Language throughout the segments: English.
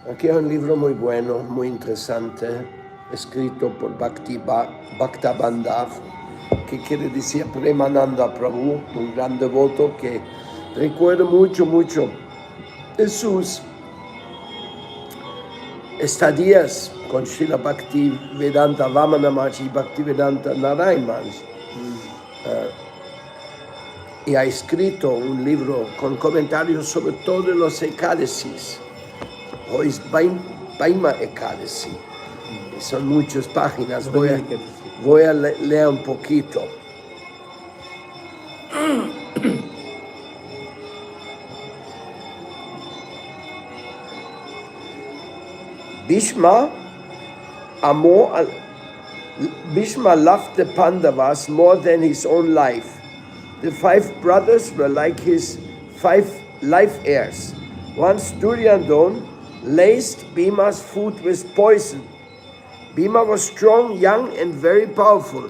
Aquí hay un libro muy bueno, muy interesante, escrito por Bhakta, que quiere decir Premananda Prabhu, un gran devoto que recuerda mucho de sus estadías con Srila Bhakti Vedanta Vamana Maharaj y Bhakti Vedanta Narayan Maharaj. Y ha escrito un libro con comentarios sobre todos los Ekadasis. Hoy es Vaima Ekadasi. Son muchas páginas. Voy a leer un poquito. Bhishma loved the Pandavas more than his own life. The 5 brothers were like his 5 life heirs. Once Duryodhana laced Bhima's food with poison. Bhima was strong, young, and very powerful.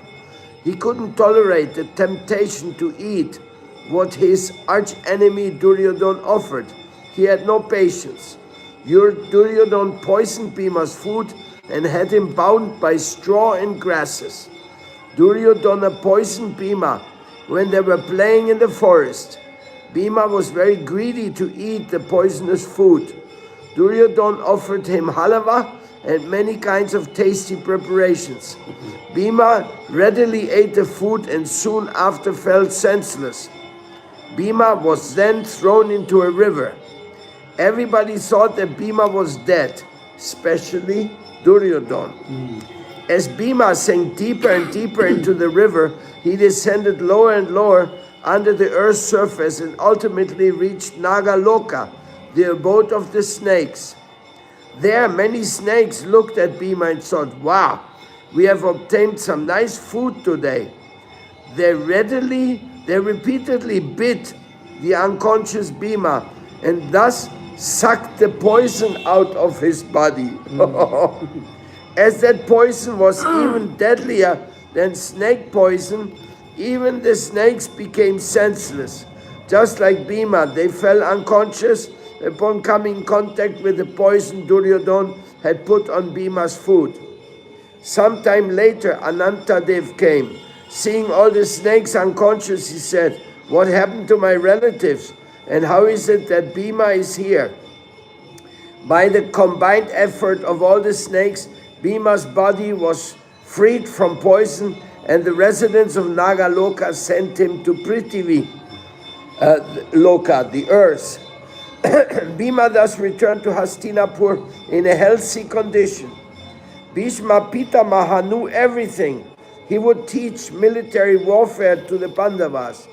He couldn't tolerate the temptation to eat what his arch-enemy Duryodhana offered. He had no patience. Duryodhana poisoned Bhima's food and had him bound by straw and grasses. Duryodhana poisoned Bhima when they were playing in the forest. Bhima was very greedy to eat the poisonous food. Duryodhana offered him halava and many kinds of tasty preparations. Bhima readily ate the food and soon after fell senseless. Bhima was then thrown into a river. Everybody thought that Bhima was dead, especially Duryodhana. As Bhima sank deeper and deeper into the river, he descended lower and lower under the earth's surface and ultimately reached Nagaloka, the abode of the snakes. There, many snakes looked at Bhima and thought, "Wow, we have obtained some nice food today." They repeatedly bit the unconscious Bhima and thus sucked the poison out of his body. As that poison was even deadlier than snake poison, even the snakes became senseless. Just like Bhima, they fell unconscious upon coming in contact with the poison Duryodhana had put on Bhima's food. Sometime later, Anantadev came. Seeing all the snakes unconscious, he said, "What happened to my relatives? And how is it that Bhima is here?" By the combined effort of all the snakes, Bhima's body was freed from poison, and the residents of Nagaloka sent him to Prithvi Loka, the earth. Bhima thus returned to Hastinapur in a healthy condition. Bhishma Pitamaha knew everything. He would teach military warfare to the Pandavas.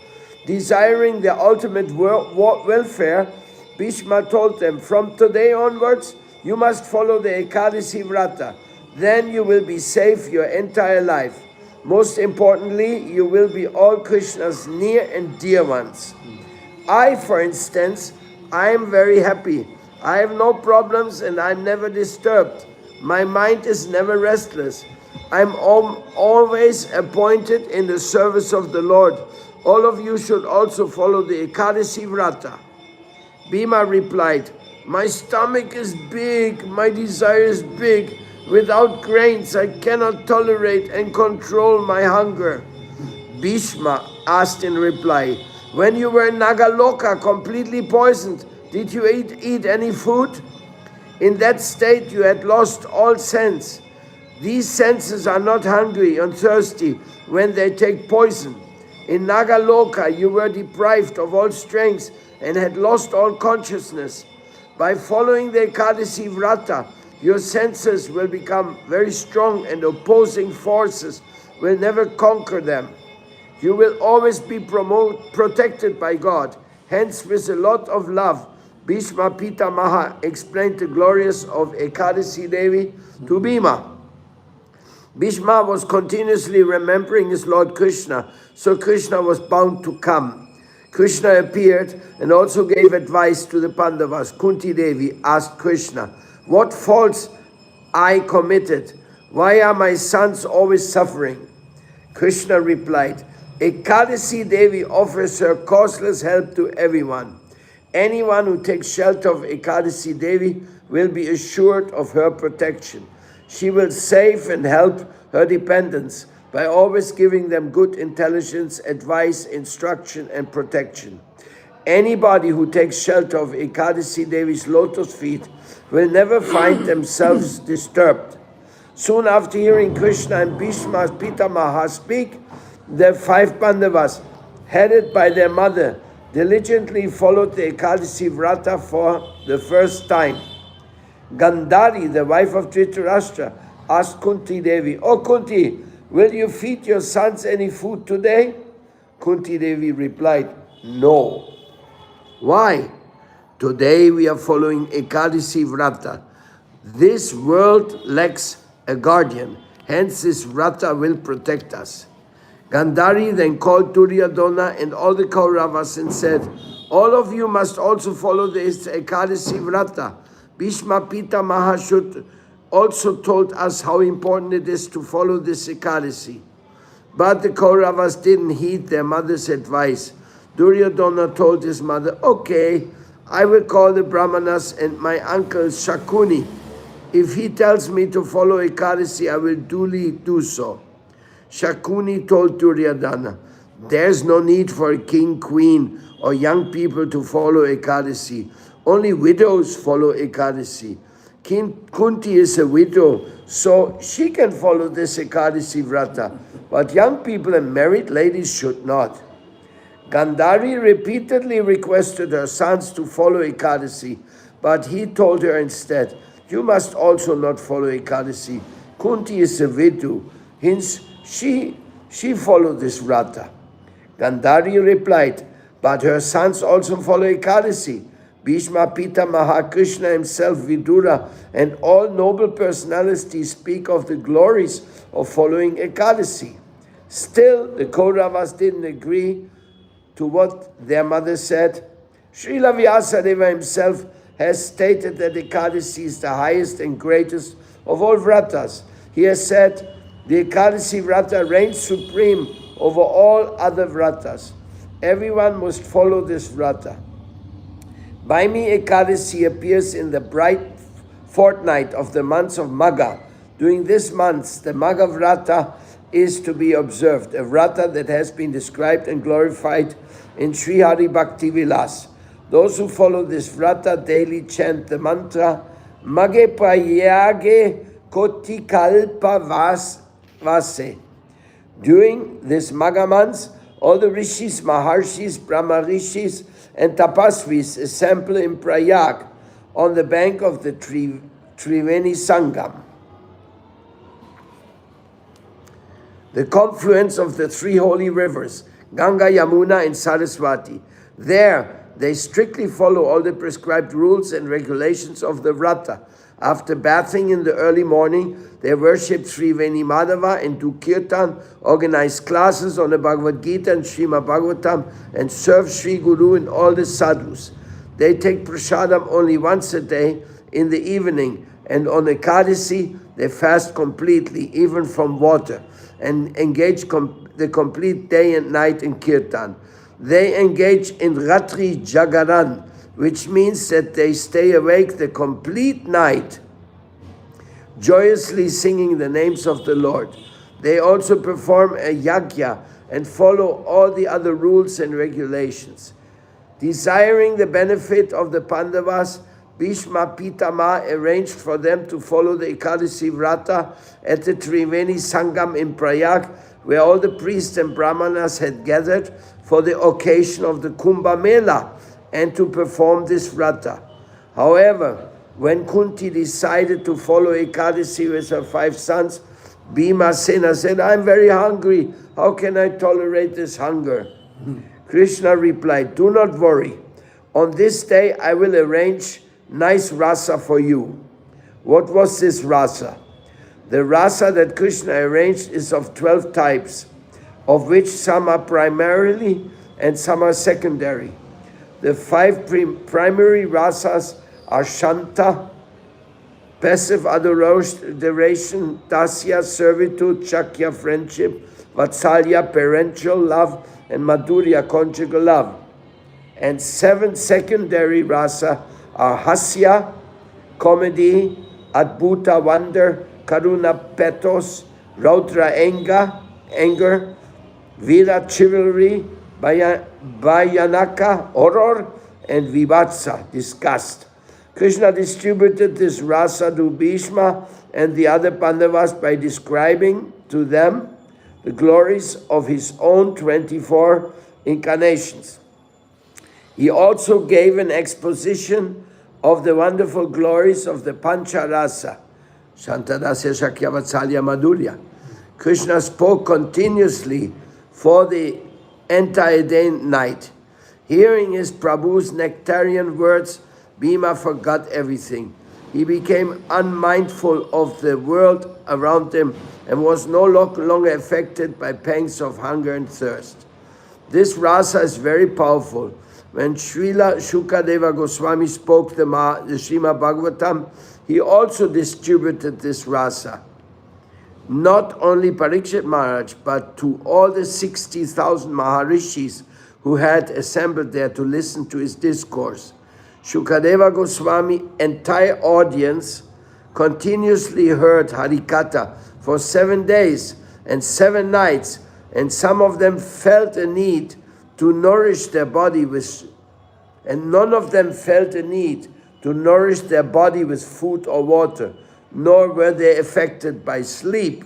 Desiring their ultimate welfare, Bhishma told them, "From today onwards, you must follow the Ekadasi Vrata. Then you will be safe your entire life. Most importantly, you will be all Krishna's near and dear ones." I, for instance, I am very happy. I have no problems and I'm never disturbed. My mind is never restless. I'm always appointed in the service of the Lord. All of you should also follow the Ekadasi Vrata. Bhima replied, "My stomach is big, my desire is big. Without grains, I cannot tolerate and control my hunger." Bhishma asked in reply, "When you were in Nagaloka, completely poisoned, did you eat any food? In that state, you had lost all sense. These senses are not hungry and thirsty when they take poison. In Nagaloka, you were deprived of all strength and had lost all consciousness. By following the Ekadasi Vrata, your senses will become very strong and opposing forces will never conquer them. You will always be protected by God. Hence, with a lot of love, Bhishma Pitamaha explained the glories of Ekadasi Devi to Bhima. Bhishma was continuously remembering his Lord Krishna, so Krishna was bound to come. Krishna appeared and also gave advice to the Pandavas. Kunti Devi asked Krishna, "What faults I committed? Why are my sons always suffering?" Krishna replied, "Ekadasi Devi offers her causeless help to everyone. Anyone who takes shelter of Ekadasi Devi will be assured of her protection. She will save and help her dependents by always giving them good intelligence, advice, instruction, and protection. Anybody who takes shelter of Ekadasi Devi's lotus feet will never find themselves disturbed. Soon after hearing Krishna and Bhishma Pitamaha speak, the 5 Pandavas, headed by their mother, diligently followed the Ekadasi Vrata for the first time. Gandhari, the wife of Dhritarashtra, asked Kunti Devi, "O Kunti, will you feed your sons any food today?" Kunti Devi replied, "No." Why? Today we are following Ekadasi Vrata. This world lacks a guardian, hence this Vrata will protect us. Gandhari then called Duryodhana and all the Kauravas and said, "All of you must also follow this Ekadasi Vrata. Bhishma Pitamaha should also told us how important it is to follow this Ekadasi." But the Kauravas didn't heed their mother's advice. Duryodhana told his mother, "Okay, I will call the Brahmanas and my uncle Shakuni. If he tells me to follow Ekadasi, I will duly do so." Shakuni told Duryodhana, "There's no need for a king, queen, or young people to follow Ekadasi. Only widows follow Ekadasi. Kunti is a widow, so she can follow this Ekadasi Vrata, but young people and married ladies should not." Gandhari repeatedly requested her sons to follow Ekadasi, but he told her instead, "You must also not follow Ekadasi. Kunti is a widow, hence she followed this Vrata." Gandhari replied, "But her sons also follow Ekadasi. Bhishma Pitamaha, Krishna himself, Vidura, and all noble personalities speak of the glories of following Ekadasi." Still, the Kauravas didn't agree to what their mother said. Srila Vyasadeva himself has stated that Ekadasi is the highest and greatest of all vratas. He has said, "The Ekadasi Vrata reigns supreme over all other vratas. Everyone must follow this Vrata." Baimi Ekadasi appears in the bright fortnight of the months of Magha. During this month, the Magha Vrata is to be observed, a Vrata that has been described and glorified in Sri Hari Bhakti Vilas. Those who follow this Vrata daily chant the mantra, "Maghe Payage Koti Kalpa Vase." During this Magha months, all the rishis, maharshis, brahma rishis, and tapasvis assemble in Prayag on the bank of the Triveni Sangam, the confluence of the 3 holy rivers, Ganga, Yamuna, and Saraswati. There, they strictly follow all the prescribed rules and regulations of the Vrata. After bathing in the early morning, they worship Sri Veni Madhava and do kirtan, organize classes on the Bhagavad Gita and Srimad Bhagavatam, and serve Sri Guru and all the sadhus. They take prasadam only once a day in the evening, and on Ekadasi, they fast completely, even from water, and engage the complete day and night in kirtan. They engage in Ratri Jagaran, which means that they stay awake the complete night, joyously singing the names of the Lord. They also perform a yajna and follow all the other rules and regulations. Desiring the benefit of the Pandavas, Bhishma Pitama arranged for them to follow the Ekadasi Vrata at the Triveni Sangam in Prayag, where all the priests and brahmanas had gathered for the occasion of the Kumbh Mela, and to perform this Vrata. However, when Kunti decided to follow Ekadasi with her 5 sons, Bhimasena said, "I'm very hungry. How can I tolerate this hunger?" Krishna replied, "Do not worry. On this day I will arrange nice rasa for you." What was this rasa? The rasa that Krishna arranged is of 12 types, of which some are primarily and some are secondary. The 5 primary rasas are Shanta, passive adoration, Dasya, servitude, Shakya, friendship, Vatsalya, parental love, and Madhurya, conjugal love. and 7 secondary rasa are hasya, comedy, adbhuta, wonder, karuna, pathos, raudra, anger, vira, chivalry, bhayanaka, horror, and vivatsa, disgust. Krishna distributed this rasa to Bhishma and the other Pandavas by describing to them the glories of his own 24 incarnations. He also gave an exposition of the wonderful glories of the Pancharasa, Shantadasya, Shakya, Vatsalya, Madhurya. Krishna spoke continuously for the entire day and night. Hearing his Prabhu's nectarian words, Bhima forgot everything. He became unmindful of the world around him and was no longer affected by pangs of hunger and thirst. This rasa is very powerful. When Srila Shukadeva Goswami spoke the Srimad Bhagavatam, he also distributed this rasa. Not only Parikshit Maharaj, but to all the 60,000 Maharishis who had assembled there to listen to his discourse. Shukadeva Goswami entire audience continuously heard Harikatha for 7 days and 7 nights, and some of them felt a need to nourish their body with, and none of them felt a need to nourish their body with food or water, nor were they affected by sleep.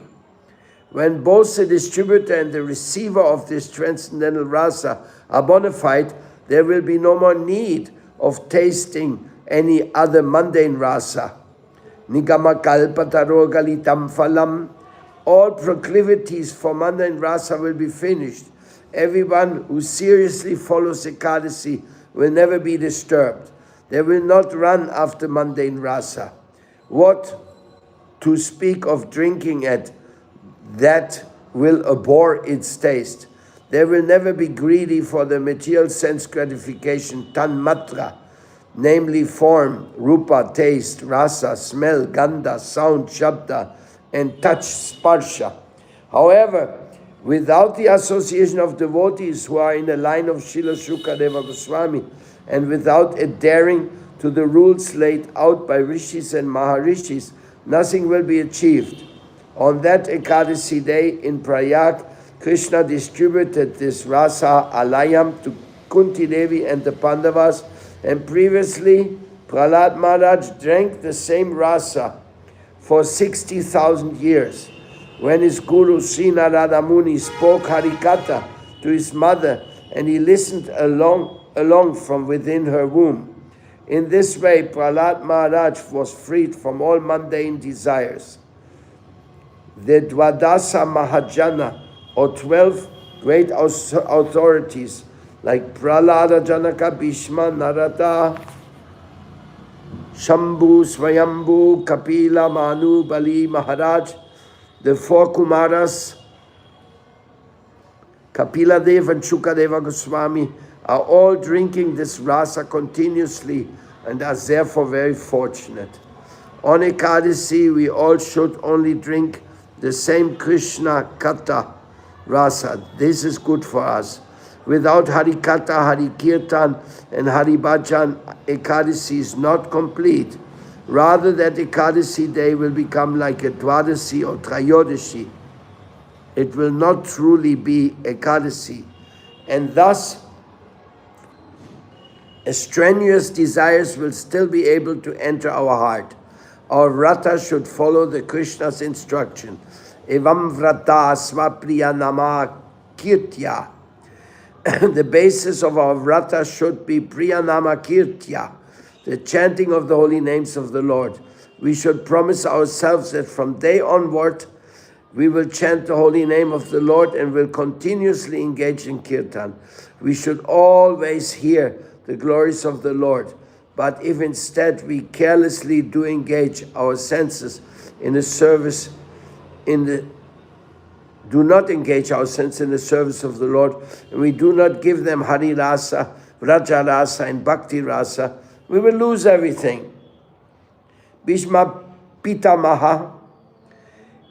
When both the distributor and the receiver of this transcendental rasa are bona fide, there will be no more need of tasting any other mundane rasa. Nigama kalpataro galitam phalam. All proclivities for mundane rasa will be finished. Everyone who seriously follows Ekadasi will never be disturbed. They will not run after mundane rasa. What to speak of drinking at that will abhor its taste. They will never be greedy for the material sense gratification, tanmatra, namely form, rupa, taste, rasa, smell, gandha, sound, shabda, and touch, sparsha. However, without the association of devotees who are in the line of Srila Shukadeva Goswami, and without adhering to the rules laid out by rishis and maharishis, nothing will be achieved. On that Ekadasi day in Prayag, Krishna distributed this rasa alayam to Kunti Devi and the Pandavas, and previously Prahlad Maharaj drank the same rasa for 60,000 years. When his guru Sri Narada Muni spoke Harikatha to his mother, and he listened along from within her womb. In this way, Prahlad Maharaj was freed from all mundane desires. The Dwadasa Mahajana, or 12 great authorities, like Prahlada, Janaka, Bhishma, Narada, Shambhu, Swayambhu, Kapila, Manu, Bali, Maharaj, the 4 Kumaras, Kapila Dev and Shukadeva Goswami, are all drinking this rasa continuously and are therefore very fortunate. On Ekadasi, we all should only drink the same Krishna Katha rasa. This is good for us. Without Harikatha, Harikirtan, and Haribhajan, Ekadasi is not complete. Rather, that Ekadasi day will become like a Dwadasi or Trayodashi. It will not truly be Ekadasi. And thus, strenuous desires will still be able to enter our heart. Our vrata should follow the Krishna's instruction. Evam vrata svapriya nama kirtya. The basis of our vrata should be priyanama kirtya, the chanting of the holy names of the Lord. We should promise ourselves that from day onward, we will chant the holy name of the Lord and will continuously engage in kirtan. We should always hear the glories of the Lord. But if instead we carelessly do engage our senses in the service, do not engage our senses in the service of the Lord, and we do not give them Hari Rasa, Vraja Rasa, and Bhakti Rasa, we will lose everything. Bhishma Pitamaha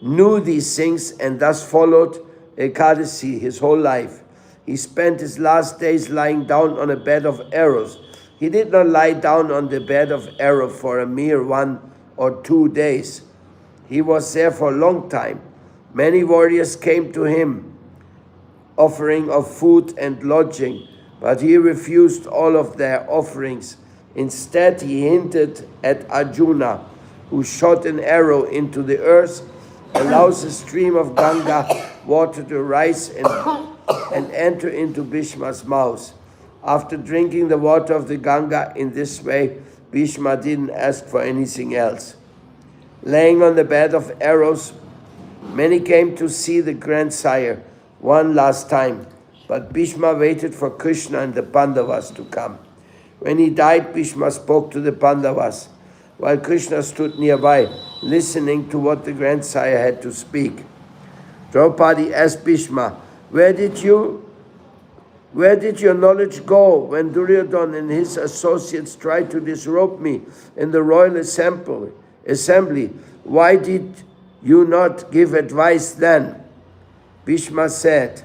knew these things and thus followed Ekadasi his whole life. He spent his last days lying down on a bed of arrows. He did not lie down on the bed of arrow for a mere 1 or 2 days. He was there for a long time. Many warriors came to him, offering of food and lodging, but he refused all of their offerings. Instead, he hinted at Arjuna, who shot an arrow into the earth, allows a stream of Ganga water to rise and enter into Bhishma's mouth. After drinking the water of the Ganga in this way, Bhishma didn't ask for anything else. Laying on the bed of arrows, many came to see the grandsire one last time, but Bhishma waited for Krishna and the Pandavas to come. When he died, Bhishma spoke to the Pandavas, while Krishna stood nearby, listening to what the grandsire had to speak. Draupadi asked Bhishma, Where did your knowledge go when Duryodhana and his associates tried to disrobe me in the royal assembly? Why did you not give advice then? Bhishma said,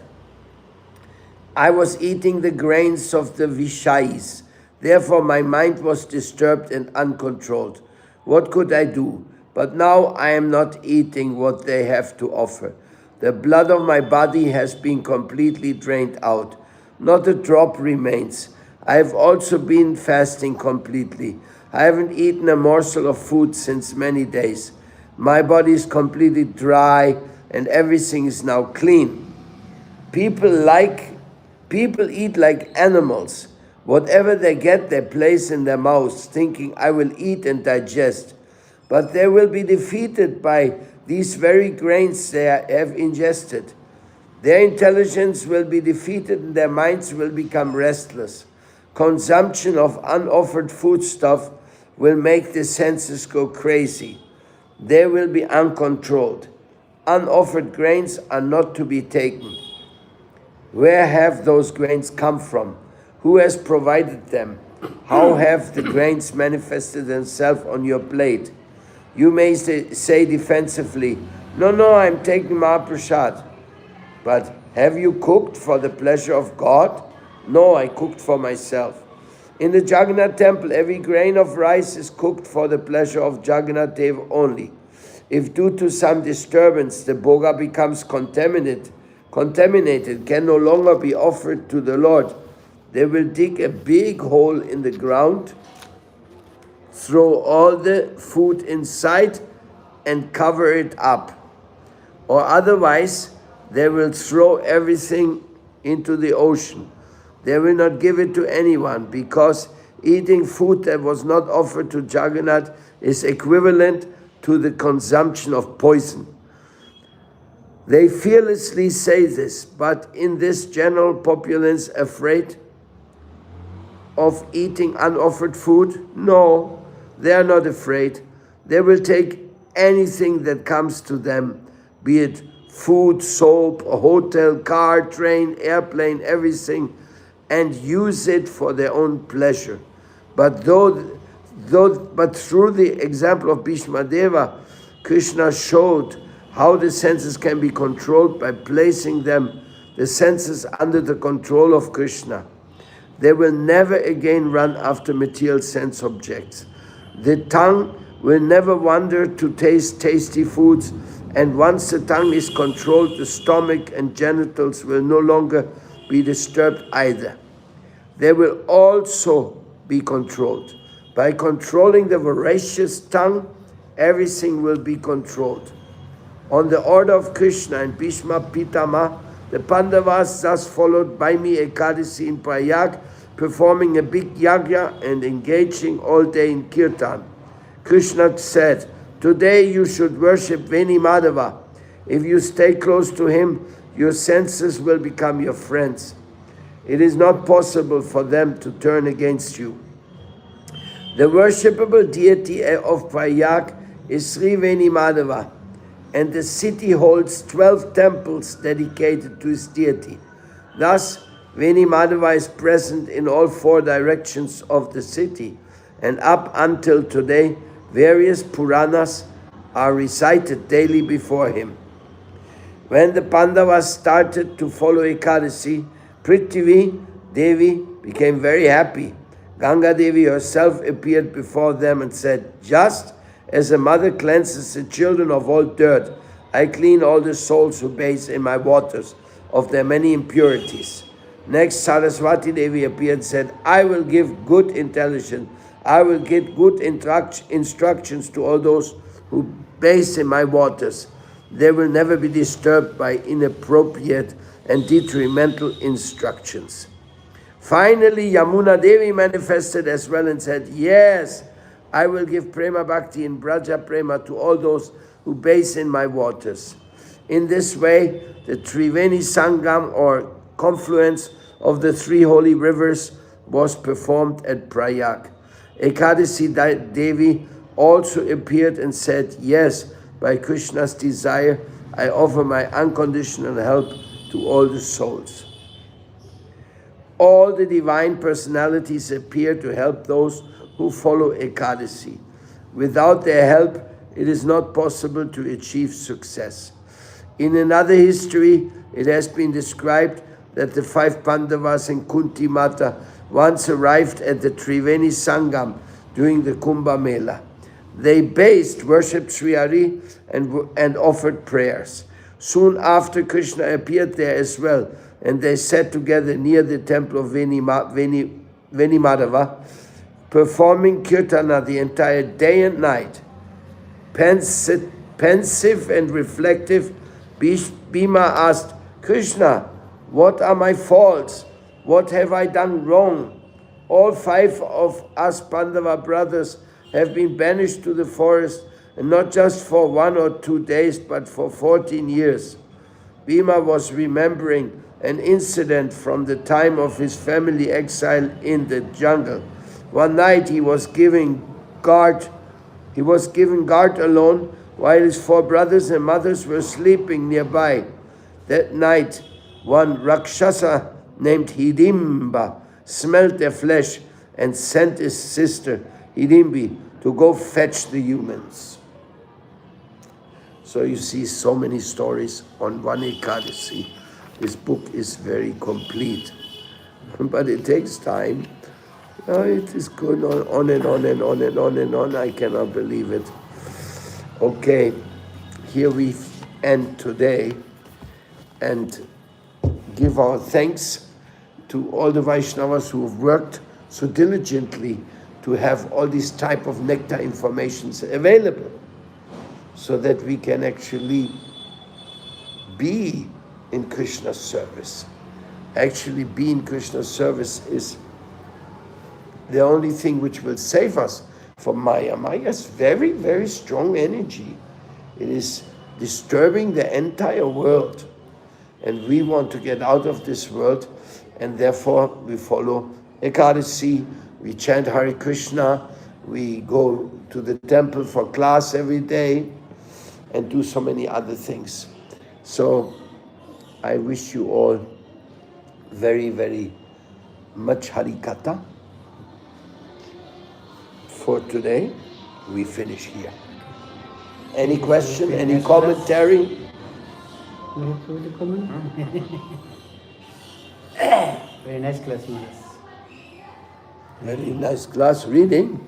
I was eating the grains of the Vishais. Therefore my mind was disturbed and uncontrolled. What could I do? But now I am not eating what they have to offer. The blood of my body has been completely drained out. Not a drop remains. I have also been fasting completely. I haven't eaten a morsel of food since many days. My body is completely dry and everything is now clean. People eat like animals. Whatever they get, they place in their mouths, thinking, I will eat and digest. But they will be defeated by these very grains they have ingested. Their intelligence will be defeated and their minds will become restless. Consumption of unoffered foodstuff will make the senses go crazy. They will be uncontrolled. Unoffered grains are not to be taken. Where have those grains come from? Who has provided them? How have the grains manifested themselves on your plate? You may say defensively, No, I'm taking Mahaprasad. But have you cooked for the pleasure of God? No, I cooked for myself. In the Jagannath temple, every grain of rice is cooked for the pleasure of Jagannath Dev only. If due to some disturbance the bhoga becomes contaminated, can no longer be offered to the Lord, they will dig a big hole in the ground, throw all the food inside and cover it up. Or otherwise, they will throw everything into the ocean. They will not give it to anyone because eating food that was not offered to Jagannath is equivalent to the consumption of poison. They fearlessly say this, but in this general populace afraid of eating unoffered food? No, they are not afraid. They will take anything that comes to them, be it food, soap, a hotel, car, train, airplane, everything, and use it for their own pleasure. But through the example of Bhishma Deva, Krishna showed how the senses can be controlled by placing the senses under the control of Krishna. They will never again run after material sense objects. The tongue will never wander to taste tasty foods, and once the tongue is controlled, the stomach and genitals will no longer be disturbed either. They will also be controlled. By controlling the voracious tongue, everything will be controlled. On the order of Krishna and Bhishma Pitama, the Pandavas thus followed Baimi Ekadasi in Prayag, performing a big yagya and engaging all day in kirtan. Krishna said, Today you should worship Veni Madhava. If you stay close to him, your senses will become your friends. It is not possible for them to turn against you. The worshipable deity of Prayag is Sri Veni Madhava, and the city holds 12 temples dedicated to his deity. Thus, Veni Madhava is present in all 4 directions of the city, and up until today, various Puranas are recited daily before him. When the Pandavas started to follow Ekadasi, Prithvi Devi became very happy. Ganga Devi herself appeared before them and said, "Just as a mother cleanses the children of all dirt, I clean all the souls who bathe in my waters of their many impurities." Next, Saraswati Devi appeared and said, "I will give good intelligence. I will give good instructions to all those who bathe in my waters. They will never be disturbed by inappropriate and detrimental instructions." Finally, Yamuna Devi manifested as well and said, "Yes, I will give Prema Bhakti and Braja Prema to all those who bathe in my waters." In this way, the Triveni Sangam, or confluence of the three holy rivers, was performed at Prayag. Ekadasi Devi also appeared and said, "Yes, by Krishna's desire, I offer my unconditional help to all the souls." All the divine personalities appear to help those who follow Ekadasi. Without their help, it is not possible to achieve success. In another history, it has been described that the 5 Pandavas and Kunti Mata once arrived at the Triveni Sangam during the Kumbh Mela. They bathed, worshipped Sri Hari, and offered prayers. Soon after, Krishna appeared there as well, and they sat together near the temple of Venimadava, performing kirtana the entire day and night. Pensive and reflective, Bhima asked, "Krishna, what are my faults? What have I done wrong? All 5 of us Pandava brothers have been banished to the forest, and not just for 1 or 2 days, but for 14 years. Bhima was remembering an incident from the time of his family exile in the jungle. One night he was given guard alone while his 4 brothers and mothers were sleeping nearby. That night, one Rakshasa named Hidimba smelt their flesh and sent his sister Hidimbi to go fetch the humans." So you see so many stories on one Ekadasi. This book is very complete, but it takes time. It is going on and on and on and on and on. I cannot believe it. Okay, here we end today and give our thanks to all the Vaishnavas who have worked so diligently to have all these type of nectar informations available, so that we can actually be in Krishna's service. Actually, be in Krishna's service is the only thing which will save us from Maya. Maya is very, very strong energy. It is disturbing the entire world. And we want to get out of this world, and therefore we follow Ekadasi, we chant Hare Krishna, we go to the temple for class every day, and do so many other things. So I wish you all very, very much Harikatha. For today, we finish here. Any question, any commentary? Very nice class, Maharaj. Very nice class reading.